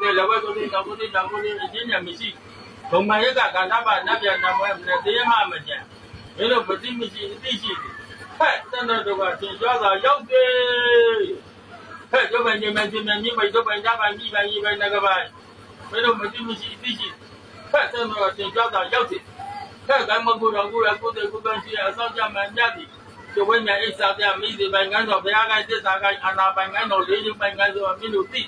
တယ်လောဘကိုတယ်တောက်ကိုတယ်တောက်ကိုတယ်အချင်းညာမရှိဘုံမရကကာသဘာနတ်ပြန်နမွဲတရားမှမကြံဘယ်လိုမသိမရှိအသိရှိတယ်ဟဲ့တန်တော်ကသင်ကြွားတာရောက်တယ်ဟဲ့ကျောင်းပိုင်းမှာရှင်မြင့်မိတ်တို့ပိုင်းကြပိုင်းပြီးပိုင်းရေးပိုင်းငါပိုင်းဘယ်လိုမသိမရှိအသိရှိဟဲ့တန်တော်ကသင်ကြွားတာရောက်တယ်ဟဲ့ကံမကူတော်ကိုယ်ကိုယ်တည်းကိုယ်ကရှိအစောကြမှညတ်တယ်ကျဝိညာဉ်အိစာပြမိစေပိုင်းကန်းတော်ဘုရားကသစ္စာကအာနာပိုင်းကန်းတော်လေးချုပ်ပိုင်းကန်းဆိုမင်းတို့သိ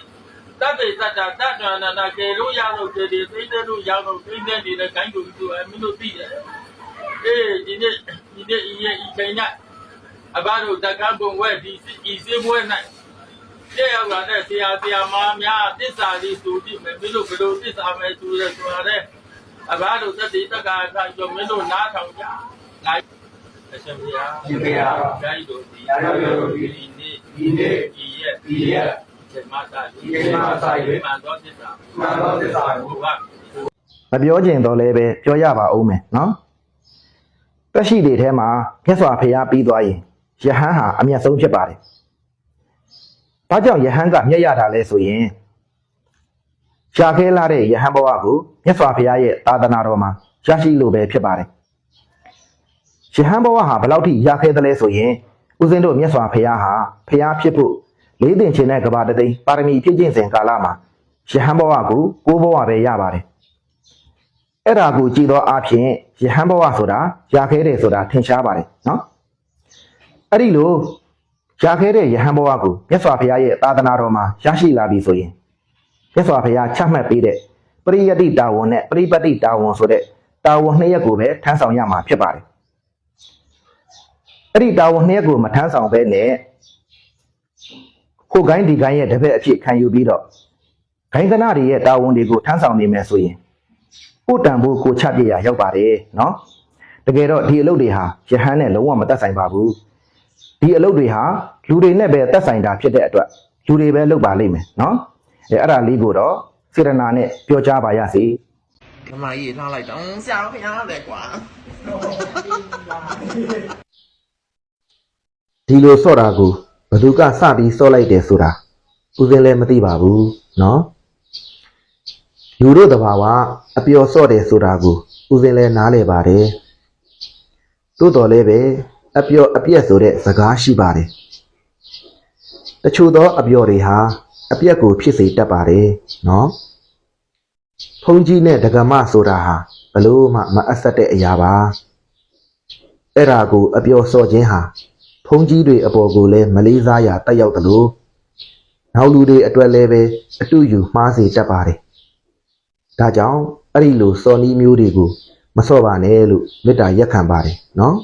တတ်တဲ့တတ်တာတတ်တော်နာကေလို့ရတော့ဒီသိတဲ့လို့ရတော့သိတဲ့ဒီလည်းခိုင်းလို့သူမင်းတို့သိတယ်အေးဒီနေ့ဤချိန်၌အဘတို့တက္ကဘုံဝဲဒီဤစေးပွဲ၌တဲ့ရောက်လာတဲ့ဆရာမများသစ္စာလေးသူကြည့်မယ်မင်းတို့ဘယ်လိုသစ္စာပဲသူရဲဆိုတာလေအဘတို့တတိတက္ကကကြောင့်မင်းတို့နားထောင်ကြနိုင်အရှင်ဘုရားရှင်ဘုရားဓာတ်တို့ဒီနေ့ဒီရက်ချက်မသာရေးမှန်တော်သစ္စာဘုရားမပြောချင်တော့လည်းပဲပြောရပါဦးမယ်နော်တက်ရှိတွေထဲမှာမြတ်စွာဘုရားပြီးသွားရင်ယဟန်ဟာအမျက်ဆုံးဖြစ်ပါတယ်။ဘာကြောင့်ယဟန်ကမျက်ရတာလဲဆိုရင်ရှားခဲလာတဲ့ယဟန်ဘဝကိုမြတ်စွာဘုရားရဲ့သာသနာတော်မှာရရှိလို့ပဲဖြစ်ပါတယ်။ယဟန်ဘဝဟာဘယ်လောက်ထိရခဲသလဲဆိုရင်ဦးဇင်းတို့မြတ်စွာဘုရားဟာဘုရားဖြစ်ဖို့လေးတင်ခြင်းနဲ့ကဘာတသိန်းပါရမီဖြည့်ကျင့်စဉ်ကာလမှာယဟန်ဘဝကို9ဘဝပဲရပါတယ်။အဲ့ဒါကိုကြည်သောအဖြစ်ယဟန်ဘဝဆိုတာရခဲတယ်ဆိုတာထင်ရှားပါတယ်နော်အဲ့ဒီလိုရခဲတဲ့ယဟန်ဘဝကိုမြတ်စွာဘုရားရဲ့သာသနာတော်မှာရရှိလာပြီဆိုရင်မြတ်စွာဘုရားချမှတ်ပေးတဲ့ပရိယတ္တိတာဝန်နဲ့ပရိပတ်တိတာဝန်ဆိုတဲ့တာဝန်2ရပ်ကိုပဲထမ်းဆောင်ရမှာဖြစ်ပါတယ်အဲ့ဒီတာဝန်2ရပ်ကိုမထမ်းဆောင်ဘဲနဲ့ကိုဂိုင်းဒီဂိုင်းရဲ့တပည့်အဖြစ်ခံယူပြီးတော့ဂိုင်းကနာတွေရဲ့တာဝန်တွေကိုထမ်းဆောင်နေမယ်ဆိုရင်ကိုတန်ဖို့ကိုချပြရရောက်ပါတယ်နော်တကယ်တော့ဒီအလုပ်တွေဟာယဟန်နဲ့လုံးဝမသက်ဆိုင်ပါဘူးဒီအလုပ်တွေဟာလူတွေနဲ့ပဲသက်ဆိုင်တာဖြစ်တဲ့အတွက်လူတွေပဲလုပ်ပါလိမ့်မယ်နော်အဲ့ဒါလေးကိုတော့စေတနာနဲ့ပြောကြားပါရစေဓမ္မကြီးလှလိုက်တော့ဆရာတော်ဖျားတယ်ကွာဒီလိုစော့တာကိုဘသူကစပြီးစော့လိုက်တယ်ဆိုတာဦးစင်းလည်းမသိပါဘူးနော်လူတို့တဘာဝအပျော်စော့တယ်ဆိုတာကိုဦးစင်းလည်းနားလည်ပါတယ်သို့တော်လည်းပဲအပျော်အပြက်ဆိုတဲ့စကားရှိပါတယ်တချို့သောအပျော်တွေဟာအပြက်ကိုဖြစ်စေတတ်ပါတယ်နော်ဘုန်းကြီးနဲ့ဒကမဆိုတာဟာဘလို့မှမအဆက်တဲ့အရာပါအဲ့ဒါကိုအပျော်စော့ခြင်းဟာဘုန်းကြီးတွေအပေါ်ကိုလည်းမလေးစားရာတက်ရောက်တယ်လို့နောက်လူတွေအတွက်လည်းပဲအတူယူမှားစေတတ်ပါတယ်ဒါကြောင့်အဲ့ဒီလိုစော်နီးမျိုးတွေကိုမစော့ပါနဲ့လို့မေတ္တာရက်ခံပါတယ်နော်